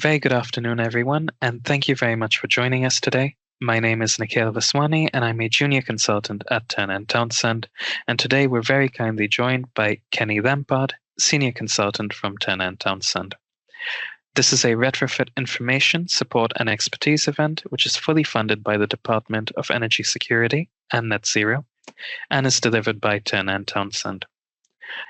Very good afternoon, everyone, and thank you very much for joining us today. My name is Nikhil Vaswani, and I'm a junior consultant at Turner & Townsend. And today we're very kindly joined by Kenny Lampard, senior consultant from Turner & Townsend. This is a Retrofit information, support, and expertise event, which is fully funded by the Department of Energy Security and Net Zero, and is delivered by Turner & Townsend.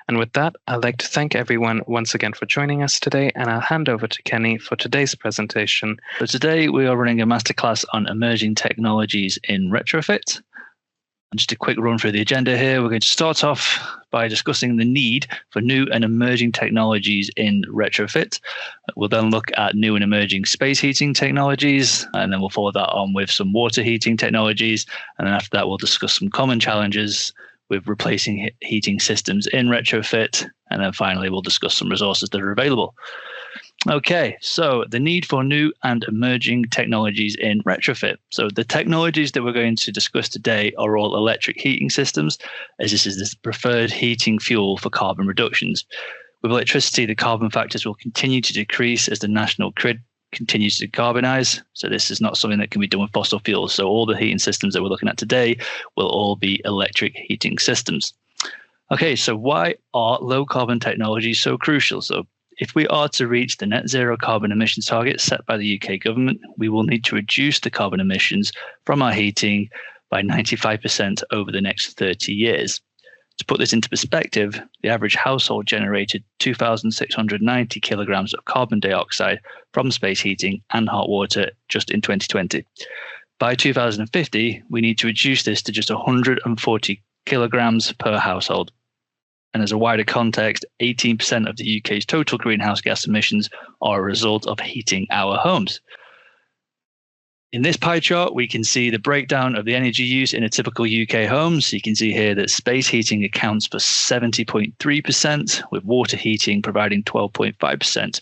And with that, I'd like to thank everyone once again for joining us today, and I'll hand over to Kenny for today's presentation. So today we are running a masterclass on emerging technologies in retrofit. And just a quick run through the agenda here. We're going to start off by discussing the need for new and emerging technologies in retrofit. We'll then look at new and emerging space heating technologies, and then we'll follow that on with some water heating technologies. And then after that, we'll discuss some common challenges with replacing heating systems in retrofit. And then finally, we'll discuss some resources that are available. Okay, so the need for new and emerging technologies in retrofit. So the technologies that we're going to discuss today are all electric heating systems, as this is the preferred heating fuel for carbon reductions. With electricity, the carbon factors will continue to decrease as the national grid continues to decarbonize. So this is not something that can be done with fossil fuels. So all the heating systems that we're looking at today will all be electric heating systems. Okay, so why are low carbon technologies so crucial? So if we are to reach the net zero carbon emissions target set by the UK government, we will need to reduce the carbon emissions from our heating by 95% over the next 30 years. To put this into perspective, the average household generated 2,690 kilograms of carbon dioxide from space heating and hot water just in 2020. By 2050, we need to reduce this to just 140 kilograms per household. And as a wider context, 18% of the UK's total greenhouse gas emissions are a result of heating our homes. In this pie chart, we can see the breakdown of the energy use in a typical UK home. So you can see here that space heating accounts for 70.3%, with water heating providing 12.5%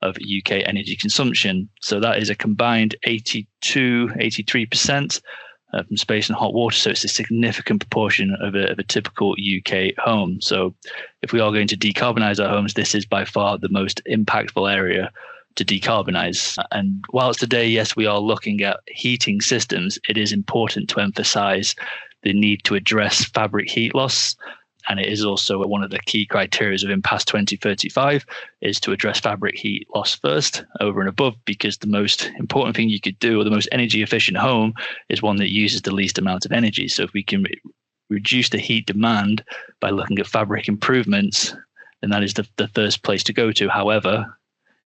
of UK energy consumption. So that is a combined 83% from space and hot water. So it's a significant proportion of a typical UK home. So if we are going to decarbonize our homes, this is by far the most impactful area to decarbonize. And whilst today, yes, we are looking at heating systems, it is important to emphasize the need to address fabric heat loss. And it is also one of the key criteria of Impasse 2035 is to address fabric heat loss first over and above, because the most important thing you could do, or the most energy efficient home, is one that uses the least amount of energy. So if we can reduce the heat demand by looking at fabric improvements, then that is the first place to go to. However,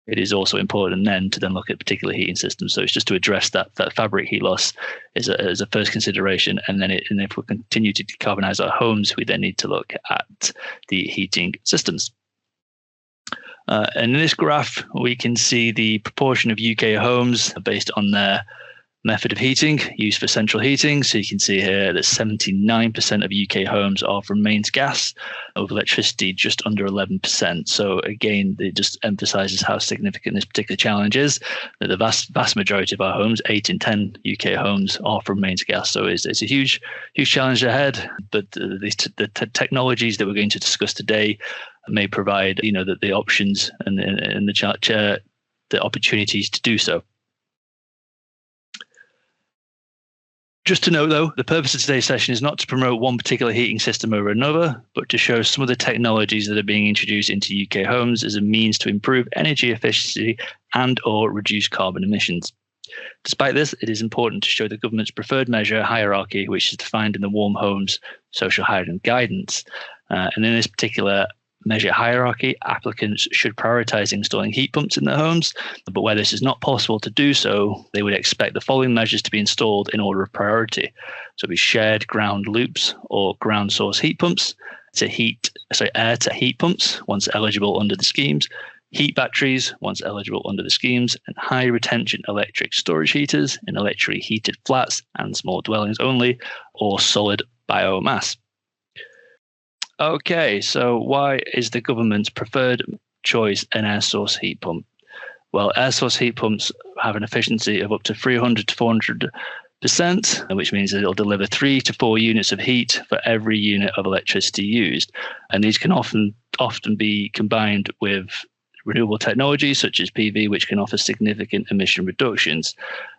it is also important then to then look at particular heating systems. So it's just to address that fabric heat loss as a first consideration. And then if we continue to decarbonize our homes, we then need to look at the heating systems. And in this graph, we can see the proportion of UK homes based on their method of heating used for central heating. So you can see here that 79% of UK homes are from mains gas, with electricity just under 11%. So again, it just emphasizes how significant this particular challenge is, that the vast majority of our homes, 8 in 10 UK homes, are from mains gas. So it's a huge challenge ahead. But the technologies that we're going to discuss today may provide, the options and the opportunities to do so. Just to note, though, the purpose of today's session is not to promote one particular heating system over another, but to show some of the technologies that are being introduced into UK homes as a means to improve energy efficiency and or reduce carbon emissions. Despite this, it is important to show the government's preferred measure hierarchy, which is defined in the Warm Homes Social Housing Guidance. And in this particular measure hierarchy, applicants should prioritise installing heat pumps in their homes, but where this is not possible to do so, they would expect the following measures to be installed in order of priority. So it'd be shared ground loops or ground source heat pumps, air to heat pumps once eligible under the schemes, heat batteries once eligible under the schemes, and high retention electric storage heaters in electrically heated flats and small dwellings only, or solid biomass. Okay, so why is the government's preferred choice an air source heat pump? Well, air source heat pumps have an efficiency of up to 300 to 400%, which means that it'll deliver 3 to 4 units of heat for every unit of electricity used. And these can often be combined with renewable technologies such as PV, which can offer significant emission reductions.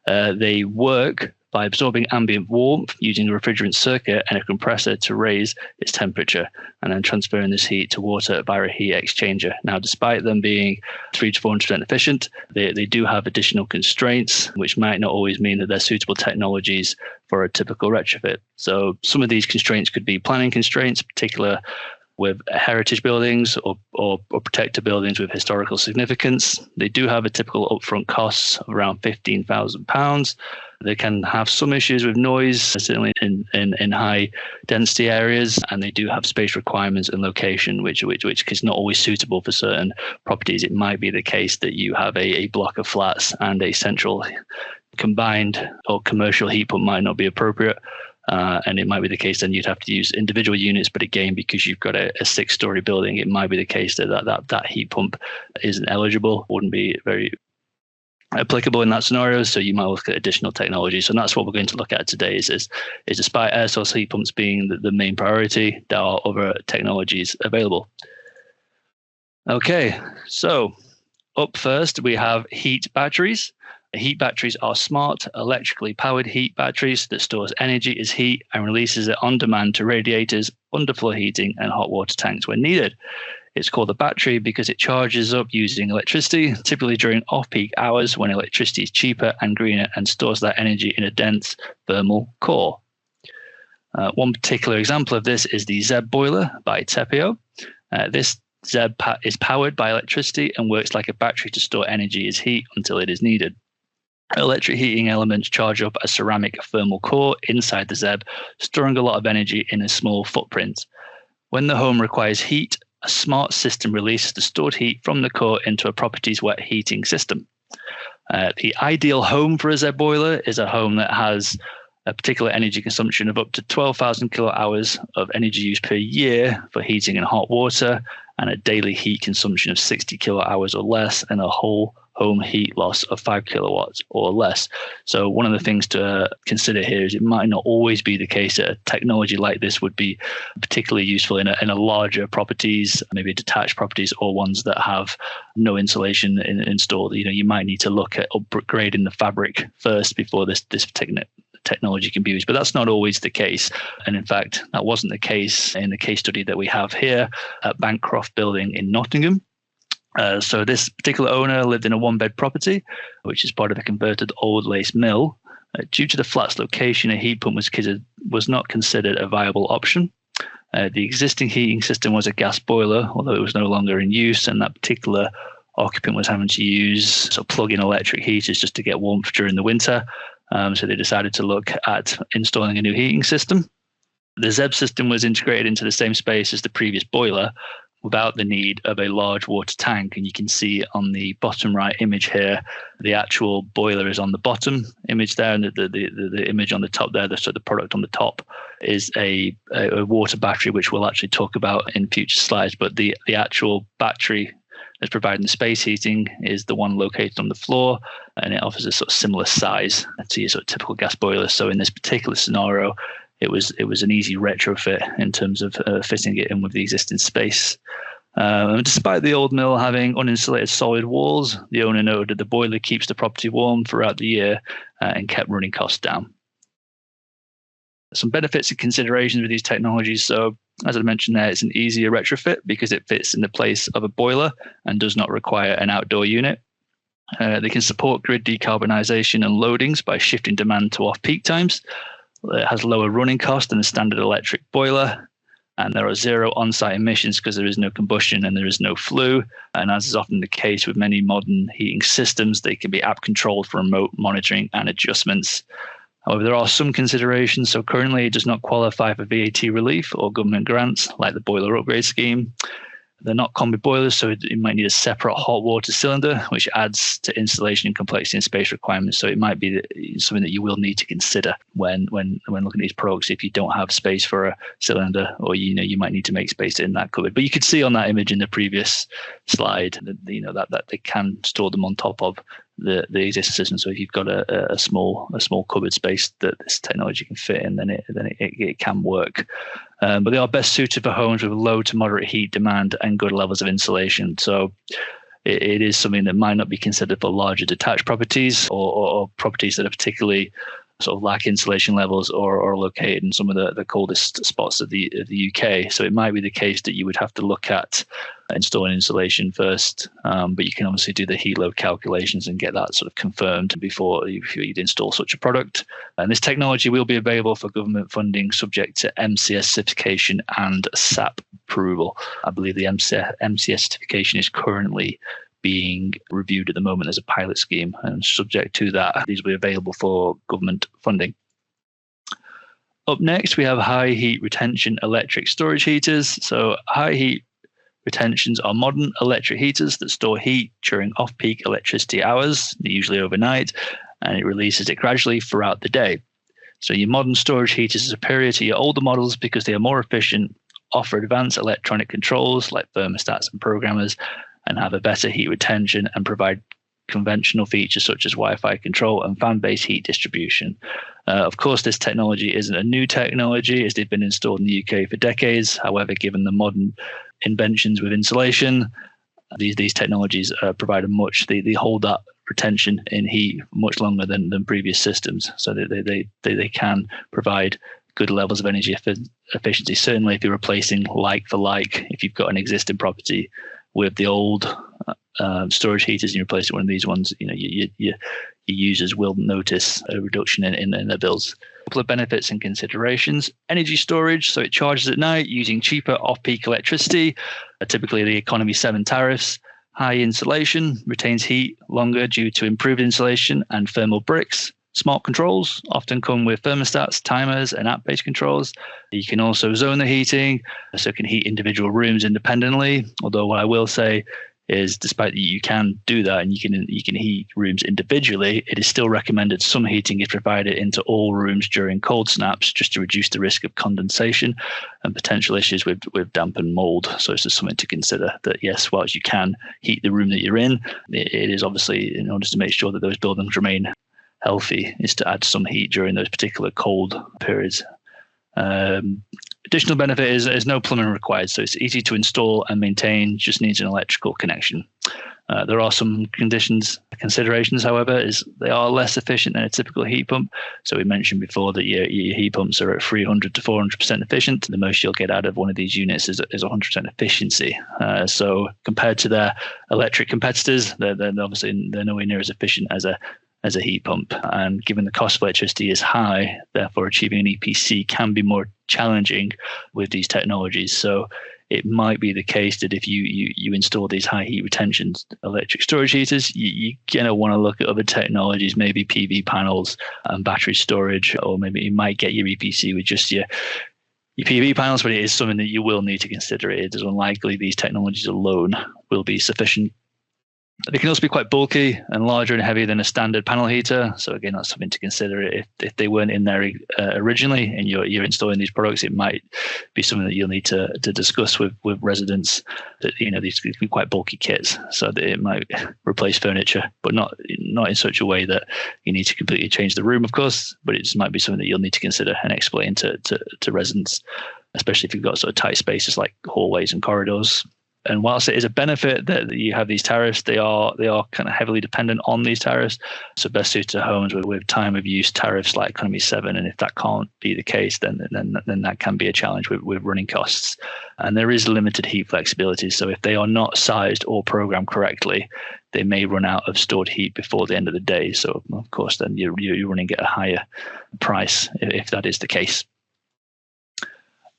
They work by absorbing ambient warmth using a refrigerant circuit and a compressor to raise its temperature, and then transferring this heat to water via a heat exchanger. Now, despite them being 300 to 400% efficient, they do have additional constraints, which might not always mean that they're suitable technologies for a typical retrofit. So some of these constraints could be planning constraints, particular with heritage buildings or protected buildings with historical significance. They do have a typical upfront costs of around £15,000. They can have some issues with noise, certainly in high density areas, and they do have space requirements and location, which is not always suitable for certain properties. It might be the case that you have a block of flats and a central combined or commercial heat pump might not be appropriate. And it might be the case then you'd have to use individual units, but again, because you've got a 6-story building, it might be the case that heat pump isn't eligible, wouldn't be very applicable in that scenario. So you might look at additional technologies. And that's what we're going to look at today is despite air source heat pumps being the main priority, there are other technologies available. Okay, so up first, we have heat batteries. Heat batteries are smart, electrically powered heat batteries that stores energy as heat and releases it on demand to radiators, underfloor heating, and hot water tanks when needed. It's called a battery because it charges up using electricity, typically during off-peak hours when electricity is cheaper and greener, and stores that energy in a dense thermal core. One particular example of this is the ZEB boiler by Tepeo. This ZEB is powered by electricity and works like a battery to store energy as heat until it is needed. Electric heating elements charge up a ceramic thermal core inside the ZEB, storing a lot of energy in a small footprint. When the home requires heat, a smart system releases the stored heat from the core into a property's wet heating system. The ideal home for a ZEB boiler is a home that has a particular energy consumption of up to 12,000 kilowatt hours of energy use per year for heating and hot water, and a daily heat consumption of 60 kilowatt hours or less, and a whole home heat loss of 5 kilowatts or less. So one of the things to consider here is it might not always be the case that a technology like this would be particularly useful in a larger properties, maybe detached properties, or ones that have no insulation installed. You might need to look at upgrading the fabric first before this technology can be used, but that's not always the case. And in fact, that wasn't the case in the case study that we have here at Bancroft Building in Nottingham. So this particular owner lived in a one-bed property, which is part of a converted old lace mill. Due to the flat's location, a heat pump was not considered a viable option. The existing heating system was a gas boiler, although it was no longer in use, and that particular occupant was having to use plug-in electric heaters just to get warmth during the winter. So they decided to look at installing a new heating system. The ZEB system was integrated into the same space as the previous boiler, without the need of a large water tank. And you can see on the bottom right image here, the actual boiler is on the bottom image there, and the image on the top there, so the product on the top is a water battery, which we'll actually talk about in future slides. But the actual battery that's providing the space heating is the one located on the floor, and it offers a sort of similar size to your sort of typical gas boiler. So in this particular scenario, it was an easy retrofit in terms of fitting it in with the existing space. Despite the old mill having uninsulated solid walls, the owner noted the boiler keeps the property warm throughout the year and kept running costs down. Some benefits and considerations with these technologies. So, as I mentioned there, it's an easier retrofit because it fits in the place of a boiler and does not require an outdoor unit. They can support grid decarbonisation and loadings by shifting demand to off-peak times. It has lower running cost than a standard electric boiler, and there are zero on-site emissions because there is no combustion and there is no flue. And as is often the case with many modern heating systems, they can be app controlled for remote monitoring and adjustments. However, there are some considerations. So currently it does not qualify for VAT relief or government grants like the boiler upgrade scheme. They're not combi boilers, so it might need a separate hot water cylinder, which adds to installation and complexity and space requirements. So it might be something that you will need to consider when looking at these products. If you don't have space for a cylinder, or you might need to make space in that cupboard. But you could see on that image in the previous slide that they can store them on top of the existing system. So if you've got a small cupboard space that this technology can fit in, then it can work. But they are best suited for homes with low to moderate heat demand and good levels of insulation. So it is something that might not be considered for larger detached properties or properties that are particularly sort of lack insulation levels or are located in some of the coldest spots of the UK. So it might be the case that you would have to look at installing insulation first, but you can obviously do the heat load calculations and get that sort of confirmed before you'd install such a product. And this technology will be available for government funding subject to MCS certification and SAP approval. I believe the MCS certification is currently being reviewed at the moment as a pilot scheme, and subject to that, these will be available for government funding. Up next, we have high heat retention electric storage heaters. So high heat retentions are modern electric heaters that store heat during off-peak electricity hours, usually overnight, and it releases it gradually throughout the day. So your modern storage heaters are superior to your older models because they are more efficient, offer advanced electronic controls like thermostats and programmers, and have a better heat retention and provide conventional features such as Wi-Fi control and fan-based heat distribution. Of course, this technology isn't a new technology, as they've been installed in the UK for decades. However, given the modern inventions with insulation, these technologies provide they hold that retention in heat much longer than previous systems. So they can provide good levels of energy efficiency. Certainly, if you're replacing like for like, if you've got an existing property with the old storage heaters and you replace it with one of these ones, your users will notice a reduction in their bills. A couple of benefits and considerations: energy storage, so it charges at night using cheaper off-peak electricity, typically the economy 7 tariffs. High insulation, retains heat longer due to improved insulation and thermal bricks. Smart controls often come with thermostats, timers, and app-based controls. You can also zone the heating, so it can heat individual rooms independently. Although what I will say is, despite that you can do that and you can heat rooms individually, it is still recommended some heating is provided into all rooms during cold snaps, just to reduce the risk of condensation and potential issues with damp and mold. So it's just something to consider, that yes, whilst you can heat the room that you're in, it is obviously, in order to make sure that those buildings remain healthy, is to add some heat during those particular cold periods. Additional benefit is no plumbing required, so it's easy to install and maintain, just needs an electrical connection. There are some considerations, however, is they are less efficient than a typical heat pump. So we mentioned before that your heat pumps are at 300 to 400% efficient. The most you'll get out of one of these units is 100% efficiency. So compared to their electric competitors, they're obviously nowhere near as efficient as a heat pump. And given the cost of electricity is high, therefore achieving an EPC can be more challenging with these technologies. So it might be the case that if you install these high heat retention electric storage heaters, you're going to want to look at other technologies, maybe PV panels and battery storage, or maybe you might get your EPC with just your PV panels, but it is something that you will need to consider. It is unlikely these technologies alone will be sufficient. They can also be quite bulky and larger and heavier than a standard panel heater. So again, that's something to consider. If they weren't in there originally and you're installing these products, it might be something that you'll need to discuss with residents, that these can be quite bulky kits, so that it might replace furniture, but not in such a way that you need to completely change the room, of course, but it just might be something that you'll need to consider and explain to residents, especially if you've got sort of tight spaces like hallways and corridors. And whilst it is a benefit that you have these tariffs, they are kind of heavily dependent on these tariffs. So best suited to homes with time of use tariffs like economy 7. And if that can't be the case, then that can be a challenge with running costs. And there is limited heat flexibility. So if they are not sized or programmed correctly, they may run out of stored heat before the end of the day. So of course, then you're running at a higher price if that is the case.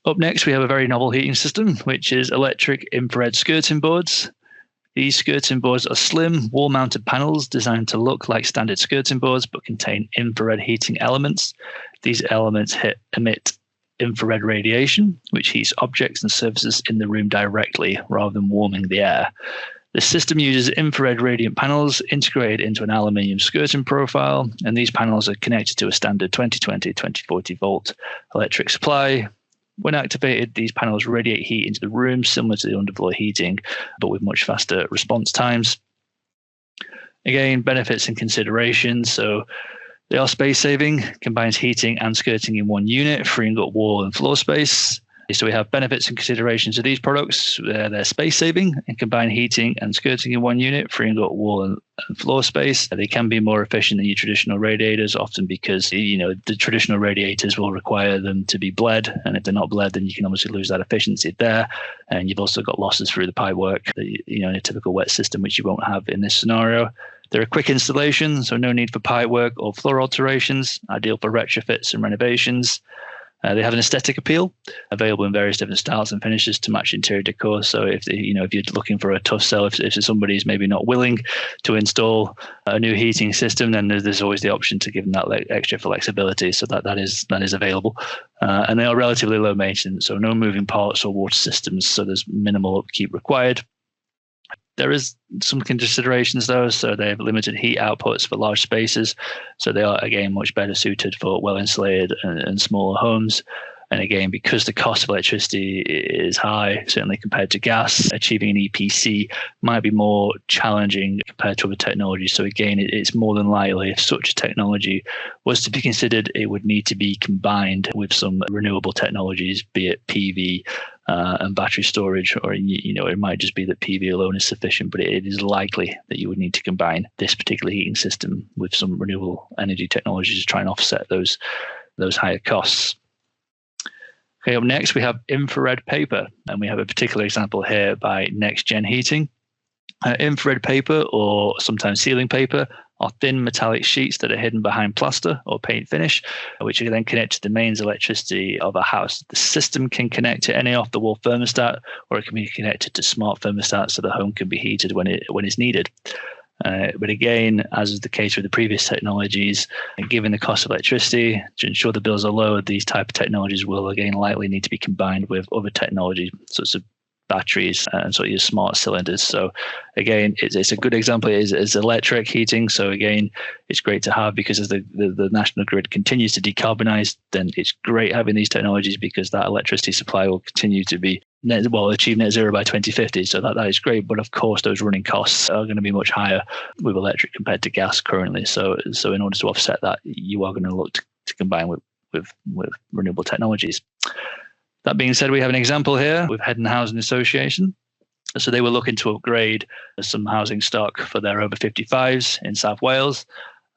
Up next, we have a very novel heating system, which is electric infrared skirting boards. These skirting boards are slim, wall-mounted panels designed to look like standard skirting boards, but contain infrared heating elements. These elements emit infrared radiation, which heats objects and surfaces in the room directly, rather than warming the air. The system uses infrared radiant panels integrated into an aluminium skirting profile, and these panels are connected to a standard 2040 volt electric supply. When activated, these panels radiate heat into the room, similar to the underfloor heating, but with much faster response times. Again, benefits and considerations. So they are space saving, combines heating and skirting in one unit, freeing up wall and floor space. So we have benefits and considerations of these products. They're space saving and combine heating and skirting in one unit, freeing up wall and floor space. They can be more efficient than your traditional radiators, often because the traditional radiators will require them to be bled, and if they're not bled, then you can obviously lose that efficiency there. And you've also got losses through the pipework, in a typical wet system, which you won't have in this scenario. They're a quick installation, so no need for pipework or floor alterations, ideal for retrofits and renovations. They have an aesthetic appeal, available in various different styles and finishes to match interior decor. So if you're looking for a tough sell, if somebody's maybe not willing to install a new heating system, then there's always the option to give them that extra flexibility. So that is available, and they are relatively low maintenance, so no moving parts or water systems. So there's minimal upkeep required. There is some considerations though, so they have limited heat outputs for large spaces, so they are again much better suited for well insulated and smaller homes. And again, because the cost of electricity is high, certainly compared to gas, achieving an EPC might be more challenging compared to other technologies. So again, it's more than likely if such a technology was to be considered, it would need to be combined with some renewable technologies, be it PV and battery storage, or it might just be that PV alone is sufficient, but it is likely that you would need to combine this particular heating system with some renewable energy technologies to try and offset those higher costs. Okay, up next we have infrared paper, and we have a particular example here by Next Gen Heating. Infrared paper, or sometimes ceiling paper, are thin metallic sheets that are hidden behind plaster or paint finish, which are then connected to the mains electricity of a house. The system can connect to any off-the-wall thermostat, or it can be connected to smart thermostats so the home can be heated when it's needed. But again, as is the case with the previous technologies, given the cost of electricity, to ensure the bills are low, these type of technologies will again likely need to be combined with other technologies, such as batteries and sort of your smart cylinders. So again, it's a good example is electric heating. So again, it's great to have, because as the national grid continues to decarbonize, then it's great having these technologies, because that electricity supply will continue to be achieve net zero by 2050. So that is great. But of course, those running costs are going to be much higher with electric compared to gas currently. So in order to offset that, you are going to look to combine with renewable technologies. That being said, we have an example here with Head and Housing Association. So they were looking to upgrade some housing stock for their over 55s in South Wales.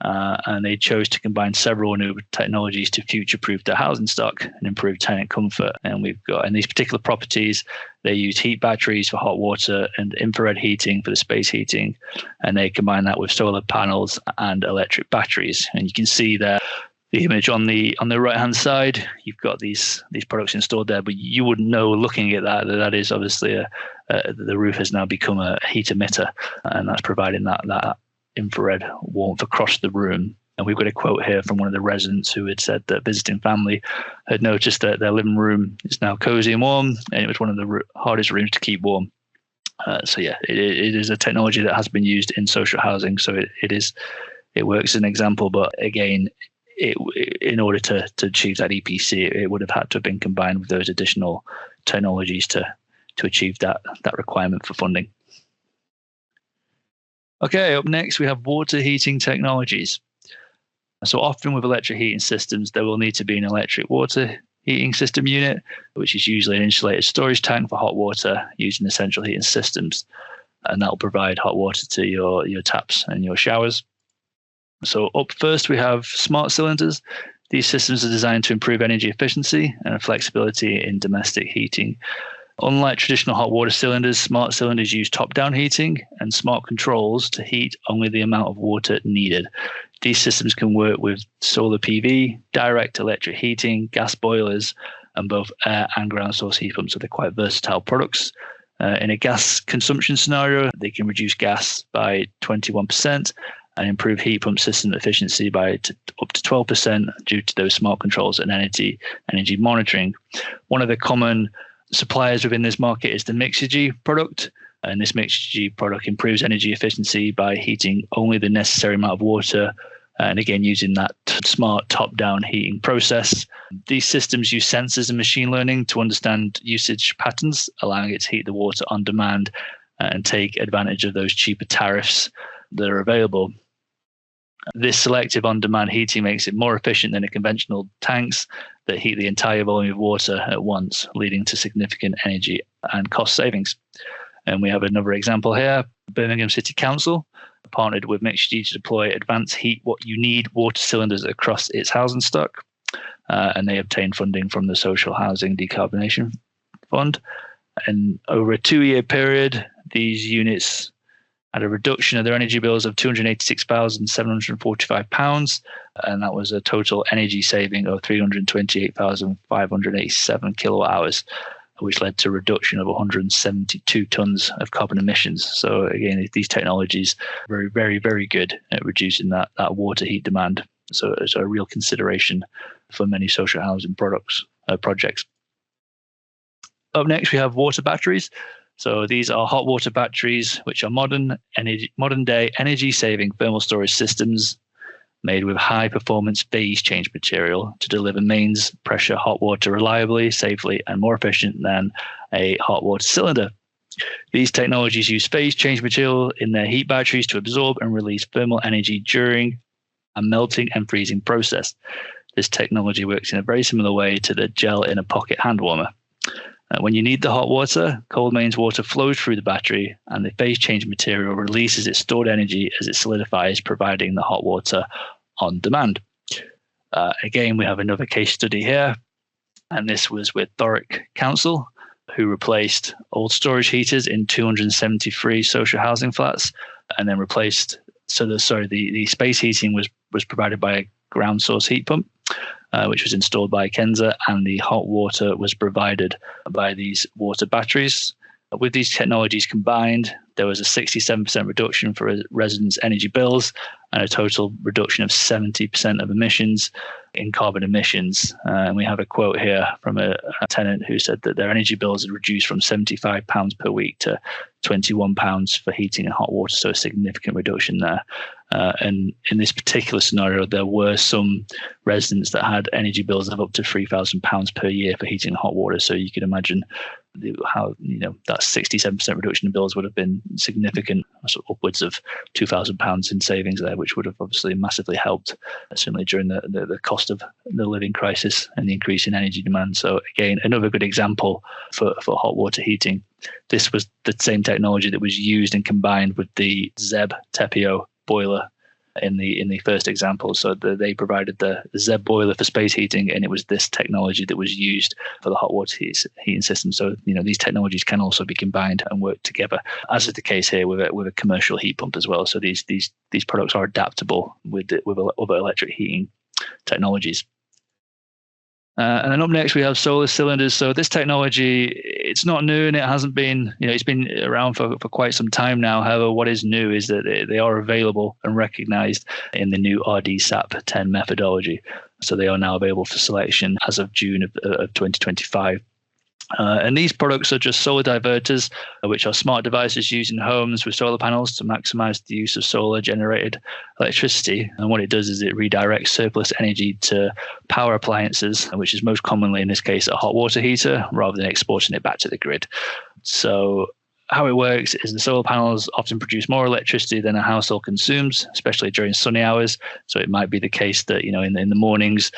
And they chose to combine several new technologies to future-proof their housing stock and improve tenant comfort. And in these particular properties, they use heat batteries for hot water and infrared heating for the space heating. And they combine that with solar panels and electric batteries. And you can see there the image on the right hand side. You've got these products installed there, but you wouldn't know looking at that is obviously the roof has now become a heat emitter, and that's providing that infrared warmth across the room. And we've got a quote here from one of the residents who had said that visiting family had noticed that their living room is now cozy and warm, and it was one of the hardest rooms to keep warm. So yeah, it is a technology that has been used in social housing. So it works as an example, but again, in order to achieve that EPC, it would have had to have been combined with those additional technologies to achieve that requirement for funding. Okay, up next we have water heating technologies. So often with electric heating systems, there will need to be an electric water heating system unit, which is usually an insulated storage tank for hot water used in the central heating systems. And that will provide hot water to your taps and your showers. So up first, we have smart cylinders. These systems are designed to improve energy efficiency and flexibility in domestic heating. Unlike traditional hot water cylinders, smart cylinders use top-down heating and smart controls to heat only the amount of water needed. These systems can work with solar PV, direct electric heating, gas boilers, and both air and ground source heat pumps. So they're quite versatile products. In a gas consumption scenario, they can reduce gas by 21%. And improve heat pump system efficiency by up to 12% due to those smart controls and energy monitoring. One of the common suppliers within this market is the Mixergy product. And this Mixergy product improves energy efficiency by heating only the necessary amount of water, and again, using that smart top-down heating process. These systems use sensors and machine learning to understand usage patterns, allowing it to heat the water on demand and take advantage of those cheaper tariffs that are available. This selective on-demand heating makes it more efficient than the conventional tanks that heat the entire volume of water at once, leading to significant energy and cost savings. And we have another example here. Birmingham City Council partnered with Mixed-G to deploy advanced heat what you need water cylinders across its housing stock. And they obtained funding from the Social Housing Decarbonisation Fund. And over a 2-year period, these units had a reduction of their energy bills of £286,745, and that was a total energy saving of 328,587 kilowatt hours, which led to a reduction of 172 tons of carbon emissions. So again, these technologies are very, very, very good at reducing that water heat demand. So it's a real consideration for many social housing projects. Up next, we have water batteries. So these are hot water batteries, which are modern day energy-saving thermal storage systems made with high-performance phase change material to deliver mains pressure hot water reliably, safely, and more efficient than a hot water cylinder. These technologies use phase change material in their heat batteries to absorb and release thermal energy during a melting and freezing process. This technology works in a very similar way to the gel in a pocket hand warmer. When you need the hot water, cold mains water flows through the battery, and the phase change material releases its stored energy as it solidifies, providing the hot water on demand. Again, we have another case study here, and this was with Thoric Council, who replaced old storage heaters in 273 social housing flats, and then replaced. So the space heating was provided by a ground source heat pump, which was installed by Kenza, and the hot water was provided by these water batteries. With these technologies combined, there was a 67% reduction for residents' energy bills and a total reduction of 70% of emissions in carbon emissions. And we have a quote here from a tenant who said that their energy bills had reduced from £75 per week to £21 for heating and hot water, so a significant reduction there. And in this particular scenario, there were some residents that had energy bills of up to £3,000 per year for heating and hot water. So you can imagine how that 67% reduction in bills would have been significant, so upwards of £2,000 in savings there, which would have obviously massively helped, certainly during the cost of the living crisis and the increase in energy demand. So again, another good example for hot water heating. This was the same technology that was used and combined with the ZEB TEPIO boiler in the first example. So they provided the ZEB boiler for space heating, and it was this technology that was used for the hot water heating system. So these technologies can also be combined and work together, as is the case here with a commercial heat pump as well. So these products are adaptable with other electric heating technologies. And then up next, we have solar cylinders. So this technology, it's not new, and it hasn't been, it's been around for quite some time now. However, what is new is that they are available and recognized in the new RDSAP 10 methodology. So they are now available for selection as of June of 2025. And these products are just solar diverters, which are smart devices used in homes with solar panels to maximize the use of solar generated electricity. And what it does is it redirects surplus energy to power appliances, which is most commonly in this case a hot water heater, rather than exporting it back to the grid. So how it works is the solar panels often produce more electricity than a household consumes, especially during sunny hours. So it might be the case that, in the mornings,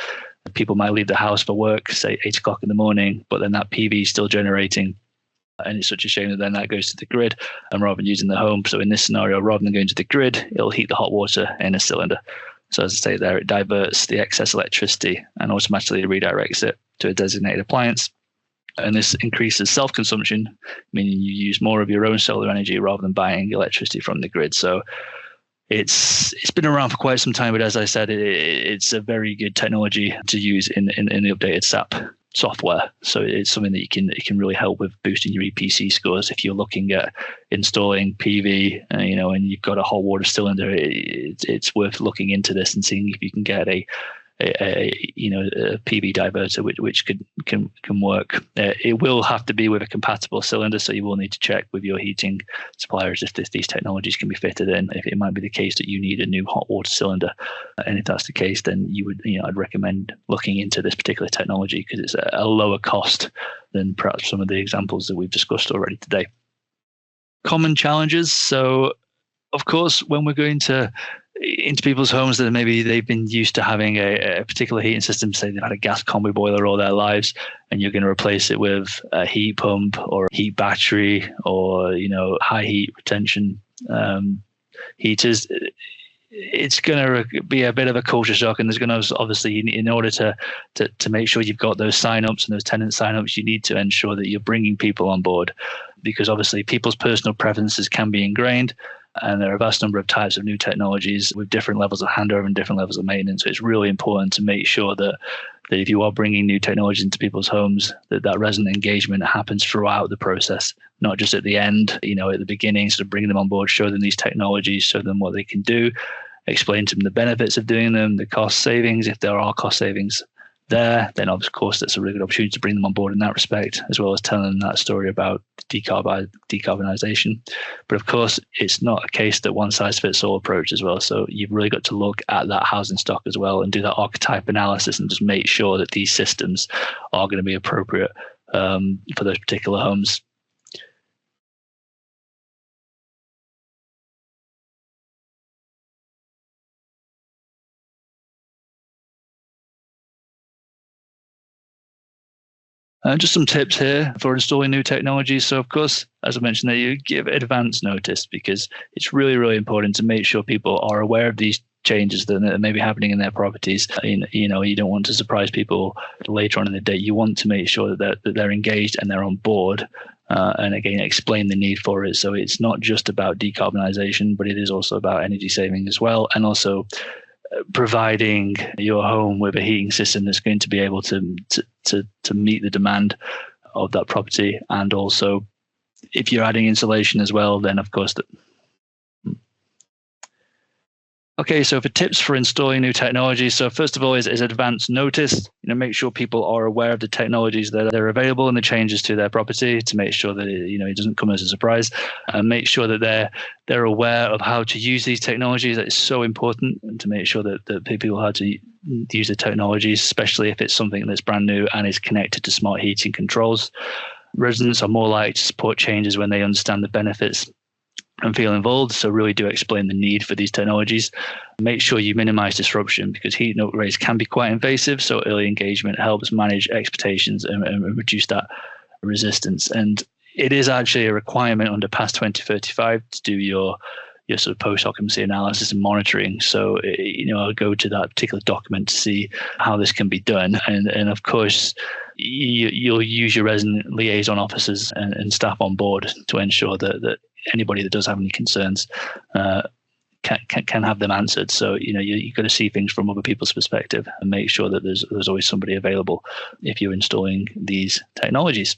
people might leave the house for work, say 8 o'clock in the morning, but then that PV is still generating. And it's such a shame that then that goes to the grid and rather than using the home. So in this scenario, rather than going to the grid, it'll heat the hot water in a cylinder. So as I say there, it diverts the excess electricity and automatically redirects it to a designated appliance. And this increases self-consumption, meaning you use more of your own solar energy rather than buying electricity from the grid. So it's been around for quite some time, but as I said, it's a very good technology to use in the updated SAP software. So it's something that it can really help with boosting your EPC scores if you're looking at installing PV, and you've got a hot water cylinder. It's worth looking into this and seeing if you can get a PV diverter which can work. It will have to be with a compatible cylinder, so you will need to check with your heating suppliers if these technologies can be fitted in. If it might be the case that you need a new hot water cylinder, and if that's the case, then I'd recommend looking into this particular technology because it's a lower cost than perhaps some of the examples that we've discussed already today. Common challenges. So of course, when we're going into people's homes that maybe they've been used to having a particular heating system, say they've had a gas combi boiler all their lives, and you're going to replace it with a heat pump or a heat battery or high heat retention heaters, it's going to be a bit of a culture shock. And there's going to obviously, in order to make sure you've got those sign-ups and those tenant sign-ups, you need to ensure that you're bringing people on board, because obviously people's personal preferences can be ingrained. And there are a vast number of types of new technologies with different levels of handover and different levels of maintenance. So it's really important to make sure that if you are bringing new technologies into people's homes, that resident engagement happens throughout the process, not just at the end, at the beginning, sort of bringing them on board, show them these technologies, show them what they can do, explain to them the benefits of doing them, the cost savings, if there are cost savings there, then of course that's a really good opportunity to bring them on board in that respect, as well as telling them that story about decarbonisation. But of course, it's not a case that one size fits all approach as well. So you've really got to look at that housing stock as well and do that archetype analysis and just make sure that these systems are going to be appropriate for those particular homes. Just some tips here for installing new technologies. So, of course, as I mentioned, that you give advance notice, because it's really, really important to make sure people are aware of these changes that may be happening in their properties. You don't want to surprise people later on in the day. You want to make sure that they're engaged and they're on board. And again, explain the need for it. So it's not just about decarbonisation, but it is also about energy saving as well, and also providing your home with a heating system that's going to be able to meet the demand of that property. And also, if you're adding insulation as well, then of course Okay, so for tips for installing new technologies, so first of all is advance notice. Make sure people are aware of the technologies that are available and the changes to their property, to make sure that it doesn't come as a surprise. And make sure that they're aware of how to use these technologies. That is so important, and to make sure that people know how to use the technologies, especially if it's something that's brand new and is connected to smart heating controls. Residents are more likely to support changes when they understand the benefits and feel involved. So really do explain the need for these technologies. Make sure you minimize disruption, because heating upgrades can be quite invasive. So early engagement helps manage expectations and reduce that resistance. And it is actually a requirement under PAS 2035 to do your sort of post-occupancy analysis and monitoring. So, I'll go to that particular document to see how this can be done. And of course, you'll use your resident liaison officers and staff on board to ensure that anybody that does have any concerns can have them answered. So, you've got to see things from other people's perspective and make sure that there's always somebody available if you're installing these technologies.